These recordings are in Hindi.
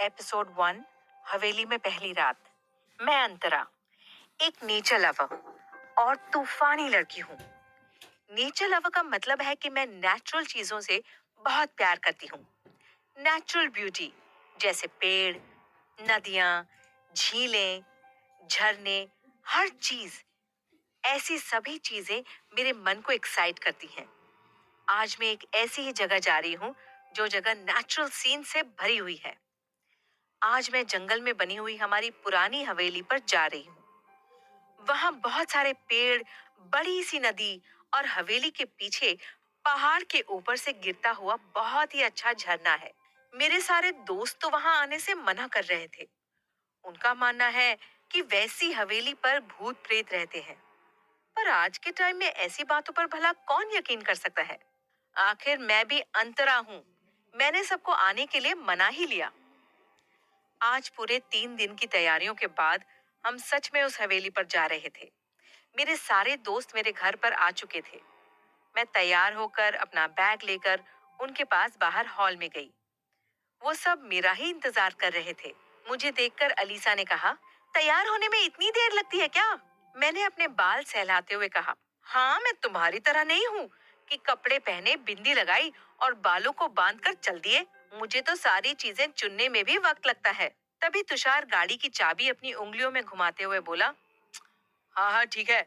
एपिसोड 1। हवेली में पहली रात। मैं अंतरा, एक नेचर लवर और तूफानी लड़की हूँ। नेचर लवर का मतलब है कि मैं नेचुरल चीजों से बहुत प्यार करती हूँ। नेचुरल ब्यूटी जैसे पेड़, नदियाँ, झीलें, झरने, हर चीज, ऐसी सभी चीजें मेरे मन को एक्साइट करती हैं। आज मैं एक ऐसी ही जगह जा रही हूँ जो जगह नेचुरल सीन से भरी हुई है। आज मैं जंगल में बनी हुई हमारी पुरानी हवेली पर जा रही हूँ। वहां बहुत सारे पेड़, बड़ी सी नदी और हवेली के पीछे पहाड़ के ऊपर से गिरता हुआ बहुत ही अच्छा झरना है। मेरे सारे दोस्त तो वहां आने से मना कर रहे थे। उनका मानना है कि वैसी हवेली पर भूत प्रेत रहते हैं। पर आज के टाइम में ऐसी बातों पर भला कौन यकीन कर सकता है। आखिर मैं भी अंतरा हूँ। मैंने सबको आने के लिए मना ही लिया। आज पूरे 3 दिन की तैयारियों के बाद हम सच में उस हवेली पर जा रहे थे। मेरे सारे दोस्त मेरे घर पर आ चुके थे। मैं तैयार होकर अपना बैग लेकर उनके पास बाहर हॉल में गई। वो सब मेरा ही इंतजार कर रहे थे। मुझे देखकर अलीसा ने कहा, तैयार होने में इतनी देर लगती है क्या? मैंने अपने बाल सहलाते हुए कहा, हाँ, मैं तुम्हारी तरह नहीं हूँ कि कपड़े पहने, बिंदी लगाई और बालों को बांधकर चल दिए। मुझे तो सारी चीजें चुनने में भी वक्त लगता है। तभी तुषार गाड़ी की चाबी अपनी उंगलियों में घुमाते हुए बोला, हाँ हाँ ठीक है,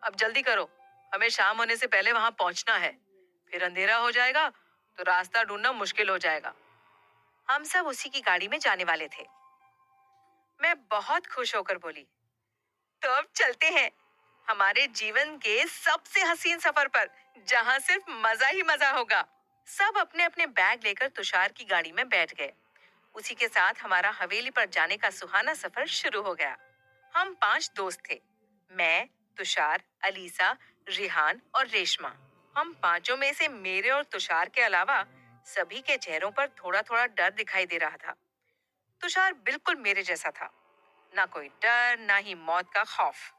अब जल्दी करो, हमें शाम होने से पहले वहां पहुंचना है। फिर अंधेरा हो जाएगा तो रास्ता ढूंढना मुश्किल हो जाएगा। हम सब उसी की गाड़ी में जाने वाले थे। मैं बहुत खुश होकर बोली, तो अब चलते हैं हमारे जीवन के सबसे हसीन सफर पर, जहां सिर्फ मजा ही मजा होगा। सब अपने अपने बैग लेकर तुषार की गाड़ी में बैठ गए। उसी के साथ हमारा हवेली पर जाने का सुहाना सफर शुरू हो गया। हम 5 दोस्त थे। मैं, तुषार, अलीसा, रिहान और रेशमा। हम पांचों में से मेरे और तुषार के अलावा सभी के चेहरों पर थोड़ा थोड़ा डर दिखाई दे रहा था। तुषार बिल्कुल मेरे जैसा था। ना कोई डर, ना ही मौत का खौफ।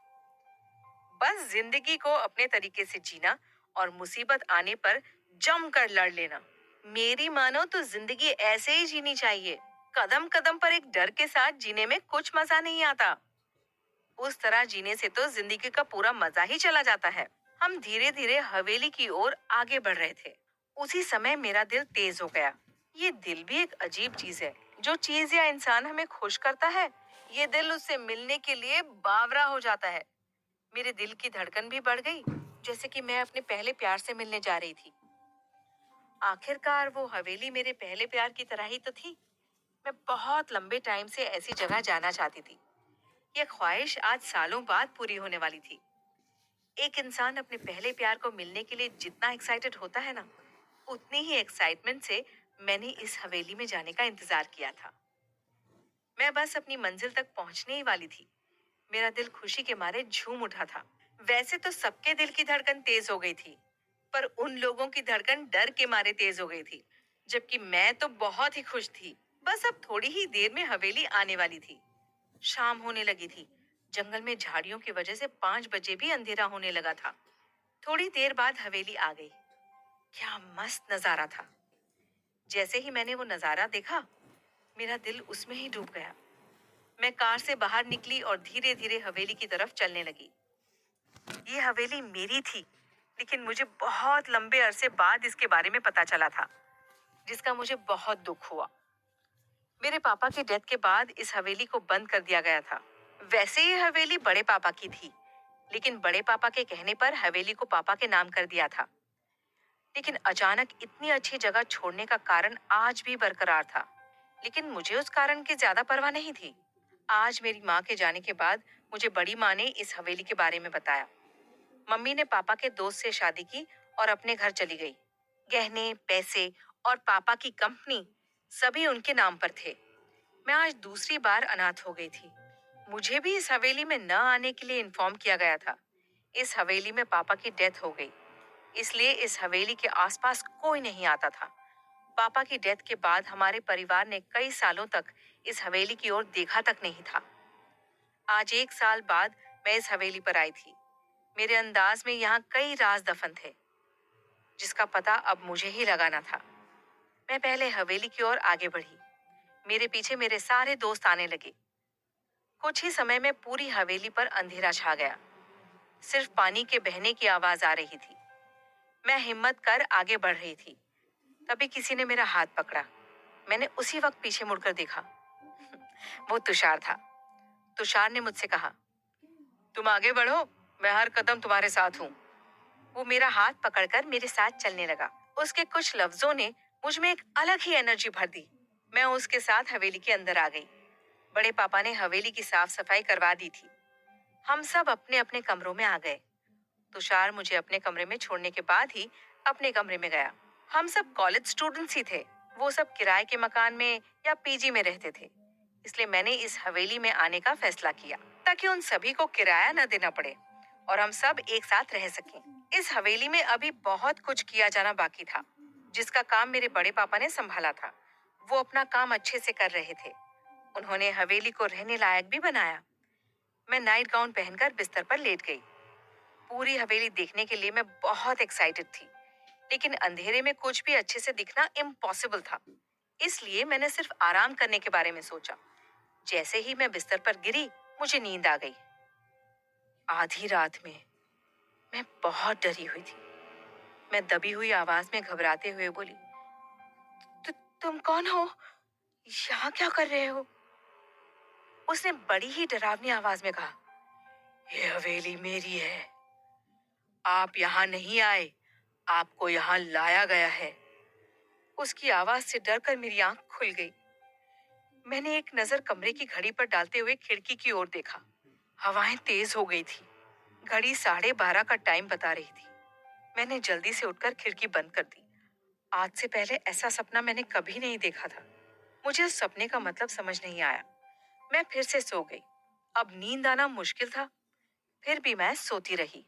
बस जिंदगी को अपने तरीके से जीना और मुसीबत आने पर जमकर लड़ लेना। मेरी मानो तो जिंदगी ऐसे ही जीनी चाहिए। कदम कदम पर एक डर के साथ जीने में कुछ मजा नहीं आता। उस तरह जीने से तो जिंदगी का पूरा मजा ही चला जाता है। हम धीरे धीरे हवेली की ओर आगे बढ़ रहे थे। उसी समय मेरा दिल तेज हो गया। ये दिल भी एक अजीब चीज है। जो चीज या इंसान हमें खुश करता है, ये दिल उससे मिलने के लिए बावरा हो जाता है। मेरे दिल की धड़कन भी बढ़ गई, जैसे कि मैं अपने पहले प्यार से मिलने जा रही थी। आखिरकार वो हवेली मेरे पहले प्यार की तरह ही तो थी। मैं बहुत लंबे टाइम से ऐसी जगह जाना चाहती थी। ये ख्वाहिश आज सालों बाद पूरी होने वाली थी। एक इंसान अपने पहले प्यार को मिलने के लिए जितना एक्साइटेड होता है ना, उतनी ही एक्साइटमेंट से मैंने इस हवेली में जाने का इंतजार किया था। मैं बस अपनी मंजिल तक पहुंचने ही वाली थी। मेरा दिल खुशी के मारे झूम उठा था। वैसे तो सबके दिल की धड़कन तेज हो गई थी, पर उन लोगों की धड़कन डर के मारे तेज हो गई थी, जबकि मैं तो बहुत ही खुश थी। बस अब थोड़ी ही देर में हवेली आने वाली थी। शाम होने लगी थी। जंगल में झाड़ियों की वजह से 5 बजे भी अंधेरा होने लगा था। थोड़ी देर बाद हवेली आ गई। क्या मस्त नजारा था। जैसे ही मैंने वो नजारा देखा, मेरा दिल उसमें ही डूब गया। मैं कार से बाहर निकली और धीरे धीरे हवेली की तरफ चलने लगी। ये हवेली मेरी थी, लेकिन मुझे बहुत लंबे अरसे बाद इसके बारे में पता चला था, जिसका मुझे बहुत दुख हुआ। मेरे पापा की डेथ के बाद इस हवेली को बंद कर दिया गया था। वैसे ये हवेली बड़े पापा की थी, लेकिन बड़े पापा के कहने पर हवेली को पापा के नाम कर दिया था। लेकिन अचानक इतनी अच्छी जगह छोड़ने का कारण आज भी बरकरार था, लेकिन मुझे उस कारण की ज्यादा परवाह नहीं थी। आज मेरी माँ के जाने के बाद मुझे बड़ी माँ ने इस हवेली के बारे में बताया। मम्मी ने पापा के दोस्त से शादी की और अपने घर चली गई। गहने, पैसे और पापा की कंपनी सभी उनके नाम पर थे। मैं आज दूसरी बार अनाथ हो गई थी। मुझे भी इस हवेली में न आने के लिए इन्फॉर्म किया गया था। इस हवेली में पापा की डेथ हो गई, इसलिए इस हवेली के आसपास कोई नहीं आता था। पापा की डेथ के बाद हमारे परिवार ने कई सालों तक इस हवेली की ओर देखा तक नहीं था। आज 1 साल बाद मैं इस हवेली पर आई थी। मेरे अंदाज में यहाँ कई राज दफन थे, जिसका पता अब मुझे ही लगाना था। मैं पहले हवेली की ओर आगे बढ़ी। मेरे पीछे मेरे सारे दोस्त आने लगे। कुछ ही समय में पूरी हवेली पर अंधेरा छा गया। सिर्फ पानी के बहने की आवाज आ रही थी। मैं हिम्मत कर आगे बढ़ रही थी। तभी किसी ने मेरा हाथ पकड़ा। मैंने उसी वक्त पीछे मुड़कर देखा। वो तुषार था। तुषार ने मुझसे कहा, तुम आगे बढ़ो, मैं हर कदम तुम्हारे साथ हूँ। वो मेरा हाथ पकड़कर मेरे साथ चलने लगा। उसके कुछ लफ्जों ने मुझ में एक अलग ही एनर्जी भर दी। मैं उसके साथ हवेली के अंदर आ गई। बड़े पापा ने हवेली की साफ सफाई करवा दी थी। हम सब अपने अपने कमरों में आ गए। तुषार मुझे अपने कमरे में छोड़ने के बाद ही अपने कमरे में गया। हम सब कॉलेज स्टूडेंट्स ही थे। वो सब किराए के मकान में या पीजी में रहते थे। इसलिए मैंने इस हवेली में आने का फैसला किया ताकि उन सभी को किराया न देना पड़े और हम सब एक साथ रह सकें। इस हवेली में अभी बहुत कुछ किया जाना बाकी था, जिसका काम मेरे बड़े पापा ने संभाला था। वो अपना काम अच्छे से कर रहे थे। उन्होंने हवेली को रहने लायक भी बनाया। मैं नाइट गाउन पहनकर बिस्तर पर लेट गई। पूरी हवेली देखने के लिए मैं बहुत एक्साइटेड थी, लेकिन अंधेरे में कुछ भी अच्छे से दिखना इम्पॉसिबल था। इसलिए मैंने सिर्फ आराम करने के बारे में सोचा। जैसे ही मैं बिस्तर पर गिरी, मुझे नींद आ गई। आधी रात में मैं बहुत डरी हुई थी। मैं दबी हुई आवाज में घबराते हुए बोली, तुम कौन हो? यहाँ क्या कर रहे हो? उसने बड़ी ही डरावनी आवाज में कहा, ये हवेली मेरी है। आप यहाँ नहीं आए, आपको यहाँ लाया गया है। उसकी आवाज से डरकर मेरी आंख खुल गई। मैंने एक नजर कमरे की घड़ी पर डालते हुए खिड़की की ओर देखा। हवाएं तेज हो गई थी। घड़ी 12:30 का टाइम बता रही थी। मैंने जल्दी से उठकर खिड़की बंद कर दी। आज से पहले ऐसा सपना मैंने कभी नहीं देखा था। मुझे उस सपने का मतलब समझ नहीं आया। मैं फिर से सो गई। अब नींद आना मुश्किल था, फिर भी मैं सोती रही।